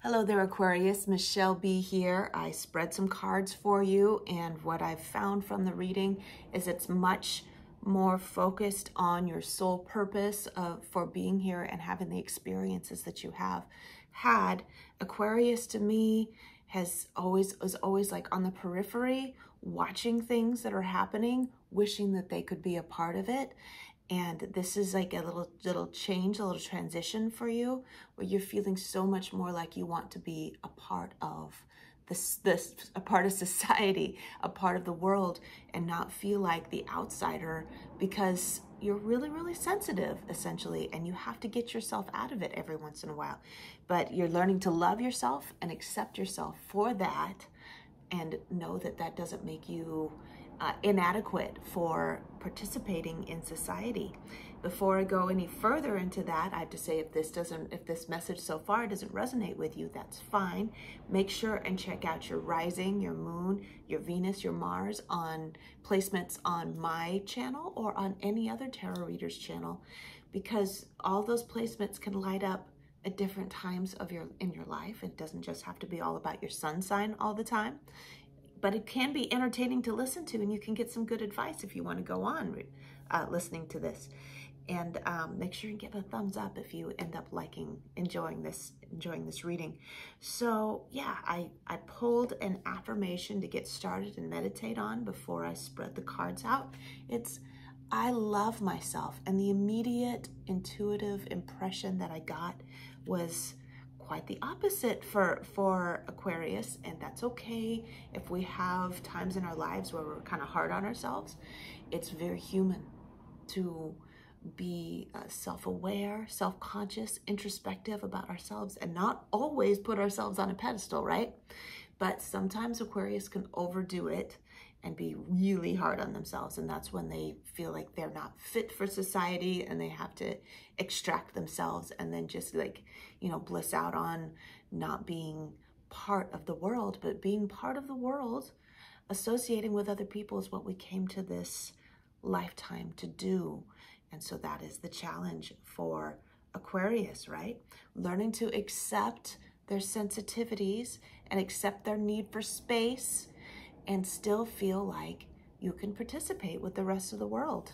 Hello there, Aquarius. Michele B here. I spread some cards for you, and what I've found from the reading is it's much more focused on your soul purpose for being here and having the experiences that you have had. Aquarius to me was always like on the periphery, watching things that are happening, wishing that they could be a part of it. And this is like a little change, a little transition for you, where you're feeling so much more like you want to be a part of a part of society, a part of the world, and not feel like the outsider, because you're really, really sensitive, essentially, and you have to get yourself out of it every once in a while. But you're learning to love yourself and accept yourself for that, and know that that doesn't make you inadequate for participating in society. Before I go any further into that, I have to say, if this message so far doesn't resonate with you, that's fine. Make sure and check out your rising, your moon, your Venus, your Mars on placements on my channel or on any other tarot reader's channel, because all those placements can light up at different times in your life. It doesn't just have to be all about your sun sign all the time. But it can be entertaining to listen to, and you can get some good advice if you want to go on listening to this. And make sure you give a thumbs up if you end up enjoying this reading. So yeah, I pulled an affirmation to get started and meditate on before I spread the cards out. It's, I love myself, and the immediate intuitive impression that I got was quite the opposite for Aquarius, and that's okay if we have times in our lives where we're kind of hard on ourselves. It's very human to be self-aware, self-conscious, introspective about ourselves, and not always put ourselves on a pedestal, right? But sometimes Aquarius can overdo it and be really hard on themselves, and that's when they feel like they're not fit for society and they have to extract themselves and then just bliss out on not being part of the world. But being part of the world, associating with other people, is what we came to this lifetime to do. And so that is the challenge for Aquarius, right? Learning to accept their sensitivities and accept their need for space, and still feel like you can participate with the rest of the world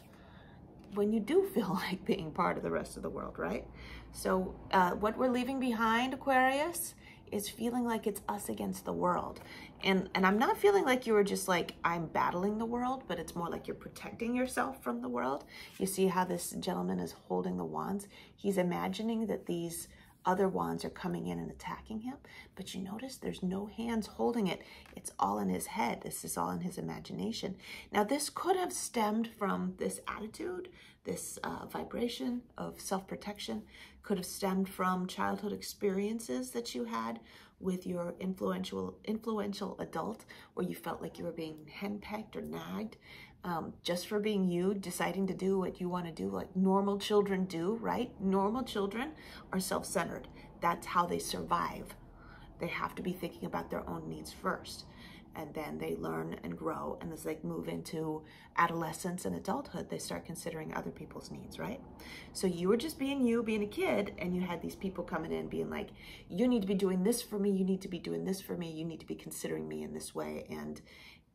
when you do feel like being part of the rest of the world, right? So what we're leaving behind, Aquarius, is feeling like it's us against the world. And I'm not feeling like you were just like, I'm battling the world, but it's more like you're protecting yourself from the world. You see how this gentleman is holding the wands? He's imagining that these other wands are coming in and attacking him, but you notice there's no hands holding it. It's all in his head. This is all in his imagination. Now, this could have stemmed from this attitude, this vibration of self-protection, could have stemmed from childhood experiences that you had with your influential adult, where you felt like you were being henpecked or nagged, just for being you, deciding to do what you want to do, like normal children do, right? Normal children are self-centered. That's how they survive. They have to be thinking about their own needs first, and then they learn and grow, and as they move into adolescence and adulthood, they start considering other people's needs, right? So you were just being you, being a kid, and you had these people coming in being like, you need to be doing this for me, you need to be doing this for me, you need to be considering me in this way, and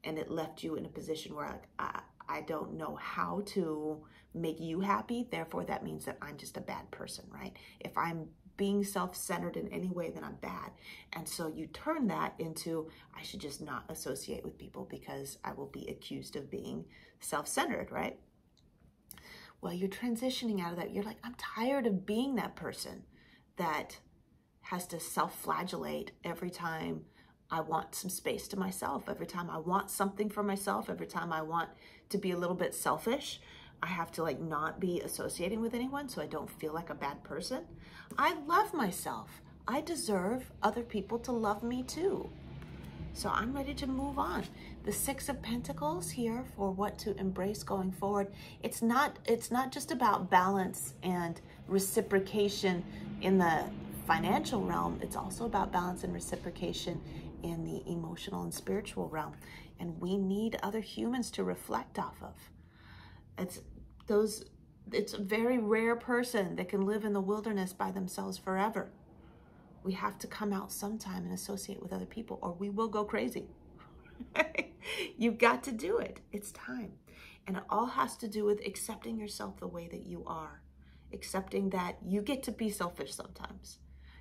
it left you in a position where I don't know how to make you happy, therefore that means that I'm just a bad person, right? If I'm being self-centered in any way, then I'm bad. And so you turn that into, I should just not associate with people because I will be accused of being self-centered, right? Well, you're transitioning out of that. You're like, I'm tired of being that person that has to self-flagellate every time I want some space to myself, every time I want something for myself, every time I want to be a little bit selfish. I have to like not be associating with anyone so I don't feel like a bad person. I love myself. I deserve other people to love me too. So I'm ready to move on. The Six of Pentacles here for what to embrace going forward. It's not just about balance and reciprocation in the financial realm. It's also about balance and reciprocation in the emotional and spiritual realm. And we need other humans to reflect off of. It's a very rare person that can live in the wilderness by themselves forever. We have to come out sometime and associate with other people, or we will go crazy. You've got to do it. It's time. And it all has to do with accepting yourself the way that you are. Accepting that you get to be selfish sometimes.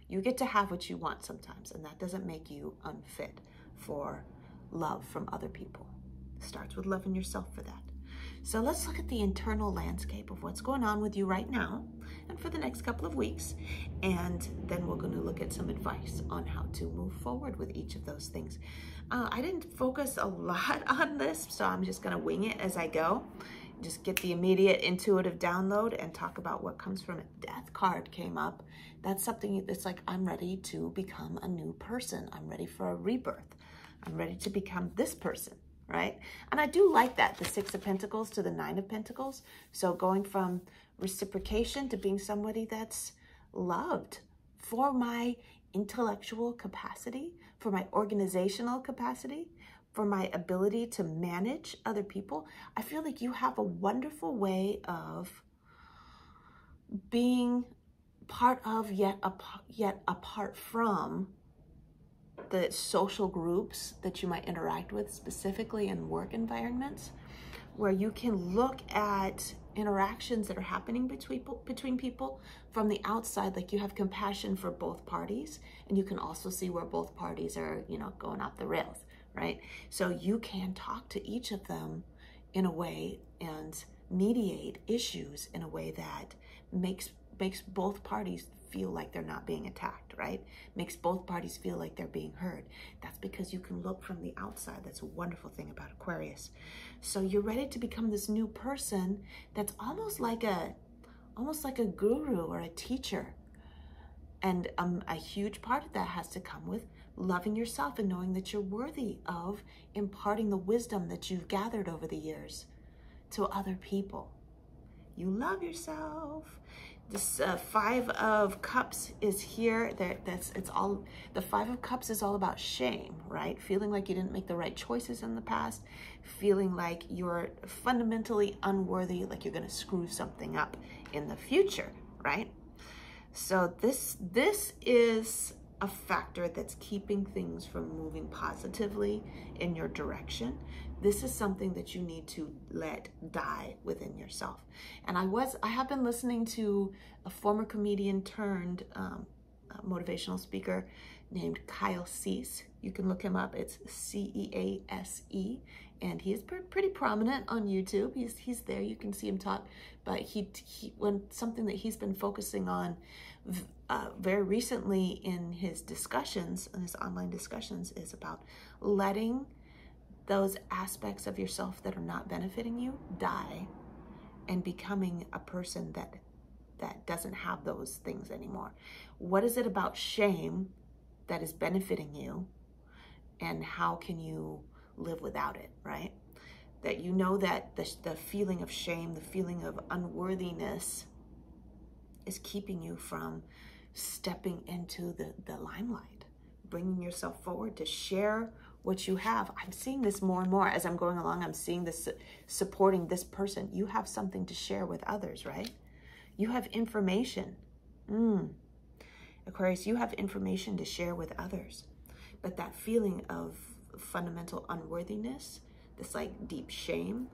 You get to have what you want sometimes, and that doesn't make you unfit for love from other people. It starts with loving yourself for that. So let's look at the internal landscape of what's going on with you right now and for the next couple of weeks. And then we're going to look at some advice on how to move forward with each of those things. I didn't focus a lot on this, so I'm just going to wing it as I go. Just get the immediate intuitive download and talk about what comes from it. Death card came up. That's something that's like, I'm ready to become a new person. I'm ready for a rebirth. I'm ready to become this person, right? And I do like that, the 6 of Pentacles to the 9 of Pentacles. So going from reciprocation to being somebody that's loved for my intellectual capacity, for my organizational capacity, for my ability to manage other people. I feel like you have a wonderful way of being part of, yet apart from the social groups that you might interact with, specifically in work environments, where you can look at interactions that are happening between people from the outside, like you have compassion for both parties, and you can also see where both parties are, you know, going off the rails, right? So you can talk to each of them in a way and mediate issues in a way that makes both parties feel like they're not being attacked, right? Makes both parties feel like they're being heard. That's because you can look from the outside. That's a wonderful thing about Aquarius. So you're ready to become this new person that's almost like a guru or a teacher. And a huge part of that has to come with loving yourself and knowing that you're worthy of imparting the wisdom that you've gathered over the years to other people. You love yourself. This 5 of Cups is here. The 5 of Cups is all about shame, right? Feeling like you didn't make the right choices in the past, feeling like you're fundamentally unworthy, like you're going to screw something up in the future, right? So this is a factor that's keeping things from moving positively in your direction. This is something that you need to let die within yourself. And I have been listening to a former comedian turned motivational speaker named Kyle Cease. You can look him up. It's C-E-A-S-E. And he is pretty prominent on YouTube. He's there. You can see him talk. But something that he's been focusing on very recently in his discussions, in his online discussions, is about letting those aspects of yourself that are not benefiting you die and becoming a person that doesn't have those things anymore. What is it about shame that is benefiting you, and how can you live without it, right? That you know that the feeling of shame, the feeling of unworthiness is keeping you from stepping into the limelight, bringing yourself forward to share what you have. I'm seeing this more and more as I'm going along. I'm seeing this supporting this person. You have something to share with others, right? You have information. Aquarius, you have information to share with others. But that feeling of fundamental unworthiness, this like deep shame,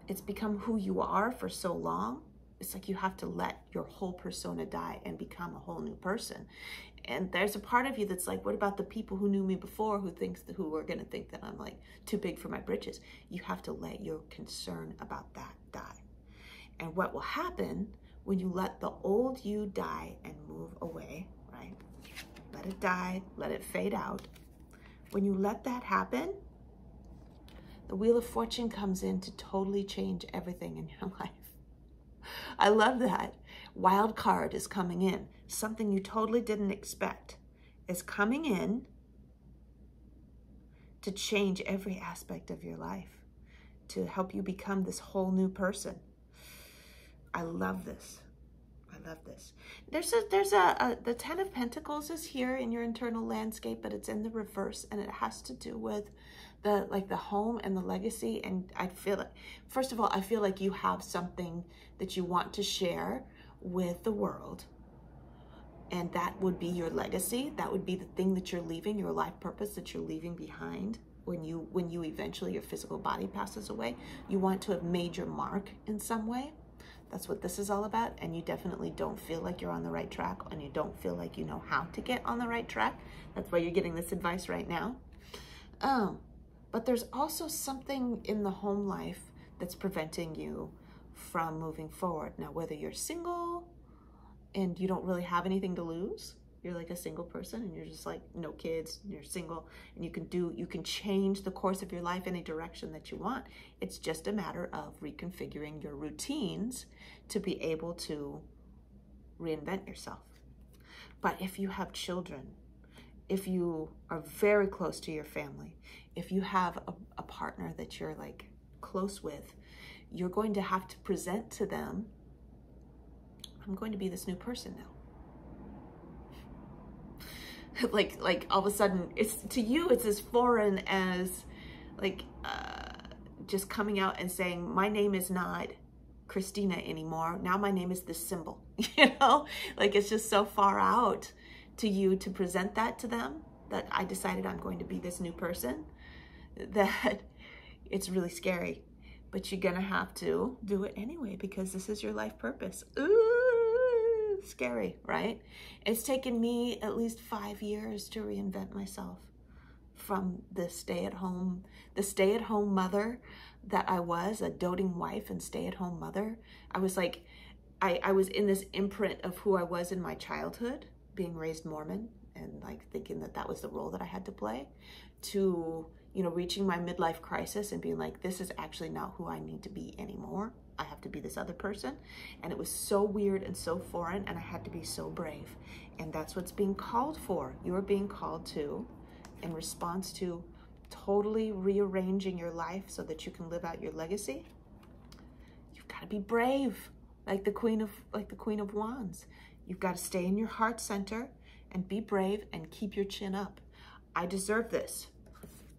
it's become who you are for so long. It's like you have to let your whole persona die and become a whole new person. And there's a part of you that's like, what about the people who knew me before who are going to think that I'm like too big for my britches? You have to let your concern about that die. And what will happen when you let the old you die and move away, right? Let it die, let it fade out. When you let that happen, the Wheel of Fortune comes in to totally change everything in your life. I love that. Wild card is coming in. Something you totally didn't expect is coming in to change every aspect of your life, to help you become this whole new person. I love this. I love this. The 10 of Pentacles is here in your internal landscape, but it's in the reverse, and it has to do with the home and the legacy. And I feel like, first of all, I feel like you have something that you want to share with the world, And that would be your legacy. That would be the thing that you're leaving, your life purpose that you're leaving behind when you eventually, your physical body passes away. You want to have made your mark in some way. That's what this is all about. And you definitely don't feel like you're on the right track, and you don't feel like you know how to get on the right track. That's why you're getting this advice right now. But there's also something in the home life that's preventing you from moving forward. Now, whether you're single and you don't really have anything to lose, you're like a single person and you're just like no kids, and you're single, and you can change the course of your life any direction that you want. It's just a matter of reconfiguring your routines to be able to reinvent yourself. But if you have children, if you are very close to your family, if you have a partner that you're like close with, you're going to have to present to them, I'm going to be this new person now. like all of a sudden, it's to you, it's as foreign as like just coming out and saying, my name is not Christina anymore. Now my name is this symbol, you know, like it's just so far out to you to present that to them, that I decided I'm going to be this new person, that it's really scary. But you're gonna have to do it anyway, because this is your life purpose. Ooh, scary, right? It's taken me at least 5 years to reinvent myself from the stay-at-home mother that I was, a doting wife and stay-at-home mother. I was like, I was in this imprint of who I was in my childhood, being raised Mormon, and like thinking that that was the role that I had to play, to, you know, reaching my midlife crisis and being like, this is actually not who I need to be anymore. I have to be this other person. And it was so weird and so foreign, and I had to be so brave. And that's what's being called for. You are being called to, in response to totally rearranging your life so that you can live out your legacy. You've got to be brave, like the Queen of Wands. You've got to stay in your heart center and be brave and keep your chin up. I deserve this.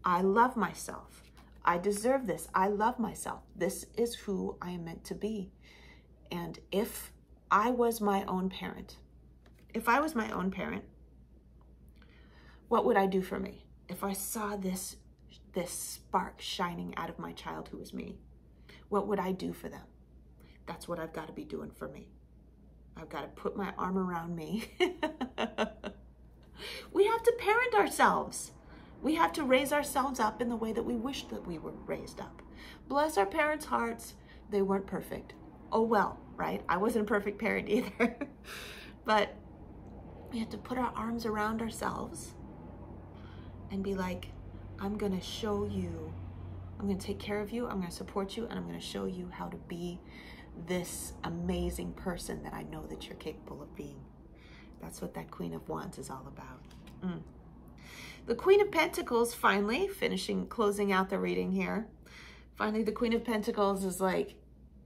I love myself. I deserve this. I love myself. This is who I am meant to be. And if I was my own parent, what would I do for me? If I saw this spark shining out of my child who was me, what would I do for them? That's what I've got to be doing for me. I've got to put my arm around me. We have to parent ourselves. We have to raise ourselves up in the way that we wish that we were raised up. Bless our parents' hearts. They weren't perfect. Oh well, right? I wasn't a perfect parent either. But we have to put our arms around ourselves and be like, I'm going to show you, I'm going to take care of you, I'm going to support you, and I'm going to show you how to be this amazing person that I know that you're capable of being. That's what that Queen of Wands is all about. The Queen of Pentacles, finally, closing out the reading here. Finally, the Queen of Pentacles is like,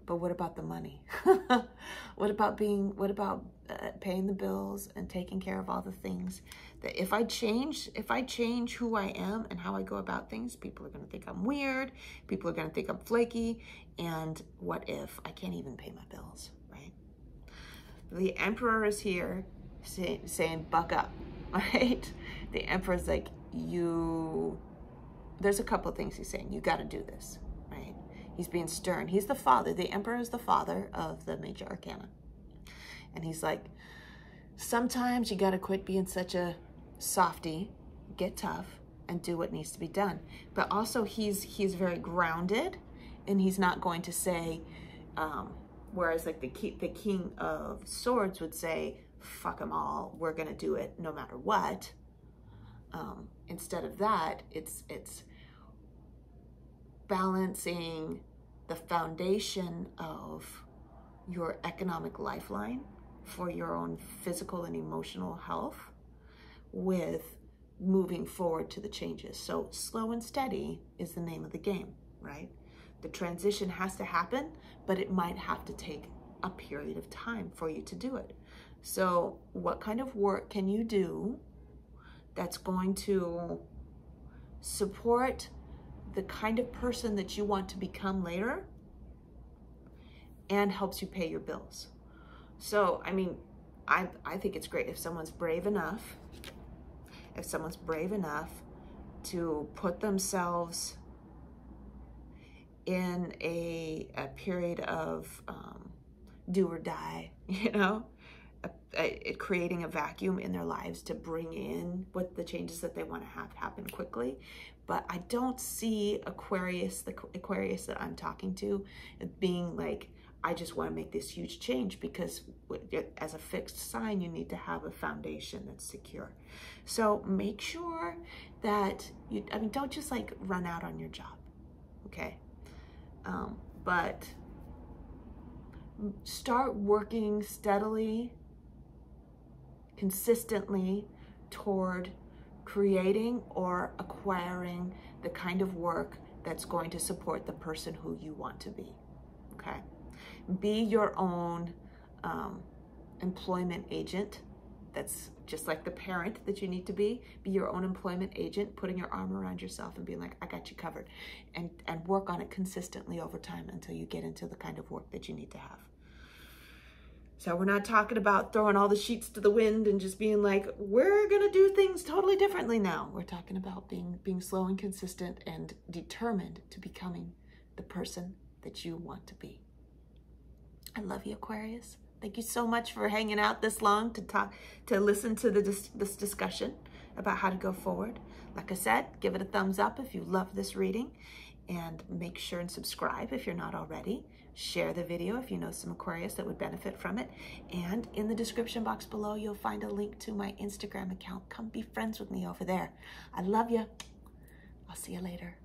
but what about the money? What about paying the bills and taking care of all the things that if I change who I am and how I go about things, people are going to think I'm weird. People are going to think I'm flaky. And what if I can't even pay my bills, right? The Emperor is here saying, buck up, right? The Emperor's like, there's a couple of things he's saying. You got to do this, right? He's being stern. He's the father. The Emperor is the father of the major arcana. And he's like, sometimes you got to quit being such a softy, get tough, and do what needs to be done. But also he's very grounded, and he's not going to say, whereas like the King of Swords would say, fuck them all, we're going to do it no matter what. Instead of that, it's balancing the foundation of your economic lifeline for your own physical and emotional health with moving forward to the changes. So slow and steady is the name of the game, right? The transition has to happen, but it might have to take a period of time for you to do it. So what kind of work can you do that's going to support the kind of person that you want to become later and helps you pay your bills? So, I mean, I think it's great if someone's brave enough, to put themselves in a period of do or die, you know, creating a vacuum in their lives to bring in what the changes that they want to have happen quickly. But I don't see Aquarius, the Aquarius that I'm talking to, being like, I just want to make this huge change, because as a fixed sign, you need to have a foundation that's secure. So make sure that don't just like run out on your job, okay? But start working steadily, consistently toward creating or acquiring the kind of work that's going to support the person who you want to be, okay? Be your own employment agent. That's just like the parent that you need to be. Be your own employment agent, putting your arm around yourself and being like, I got you covered. And work on it consistently over time until you get into the kind of work that you need to have. So we're not talking about throwing all the sheets to the wind and just being like, we're gonna do things totally differently now. We're talking about being slow and consistent and determined to becoming the person that you want to be. I love you, Aquarius. Thank you so much for hanging out this long to listen to this discussion about how to go forward. Like I said, give it a thumbs up if you love this reading, and make sure and subscribe if you're not already. Share the video if you know some Aquarius that would benefit from it. And in the description box below, you'll find a link to my Instagram account. Come be friends with me over there. I love you. I'll see you later.